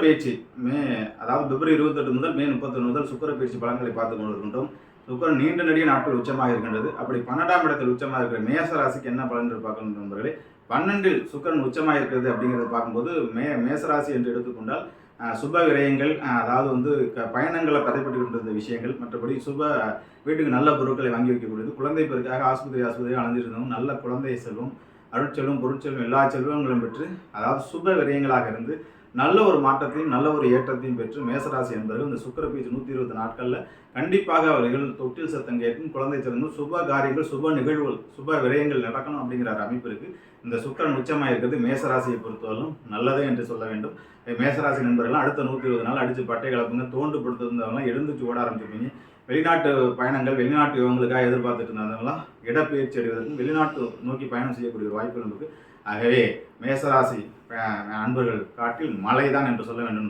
பயிற்சி அதாவது பிப்ரவரி 28 முதல் மே 31 முதல் சுக்கிர பயிற்சி பலன்களை பார்த்து கொண்டிருக்கின்றோம். சுக்கிரன் நீண்ட நெடிய நாட்கள் உச்சமாக இருக்கின்றது. அப்படி 12ஆம் இடத்தில் உச்சமாக இருக்கிற மேச ராசிக்கு என்ன பலன் என்று பார்க்கணும் நண்பர்களே. 12ல் சுக்கிரன் உச்சமாக இருக்கிறது அப்படிங்கிறத பார்க்கும்போது மேசராசி என்று எடுத்துக்கொண்டால் சுப விரயங்கள், அதாவது வந்து பயணங்களை தடைப்பட்டுகின்ற விஷயங்கள், மற்றபடி வீட்டுக்கு நல்ல பொருட்களை வாங்கி வைக்கக்கூடியது, குழந்தை பேருக்காக ஆஸ்பத்திரி அலைஞ்சிருந்தவங்க நல்ல குழந்தை செல்வம், அருட்செல்வம், பொருட்செல்வம் எல்லா செல்வங்களும் பெற்று, அதாவது சுப விரயங்களாக இருந்து நல்ல ஒரு மாற்றத்தையும் நல்ல ஒரு ஏற்றத்தையும் பெற்று மேசராசி என்பவர்கள் இந்த சுக்கிர பயிற்சி 120 நாட்களில் கண்டிப்பாக அவர்கள் தொட்டில் சத்தம் கேட்கும், குழந்தை செல்வம், சுப காரியங்கள், சுப நிகழ்வுகள், சுப விரயங்கள் நடக்கணும் அப்படிங்கிற அமைப்பு இருக்குது. இந்த சுக்கிரன் உச்சமாக இருக்கிறது மேசராசியை பொறுத்தவரைக்கும் நல்லதே என்று சொல்ல வேண்டும். மேசராசி நண்பர்கள்லாம் அடுத்த 120 நாள் அடித்து பட்டை கலப்புங்க, தோண்டுபடுத்திருந்தவங்களாம் எழுந்துச்சு ஓட ஆரம்பிச்சிருப்பீங்க. வெளிநாட்டு பயணங்கள், வெளிநாட்டு யுவங்களுக்காக எதிர்பார்த்துட்டு இருந்தவங்களாம் இடப்பெயர்ச்சி அடைவதற்கும் வெளிநாட்டு நோக்கி பயணம் செய்யக்கூடிய வாய்ப்புகள் இருக்குது. ஆகவே மேசராசி அன்பர்கள் காட்டில் மலைதான் என்று சொல்ல வேண்டும்.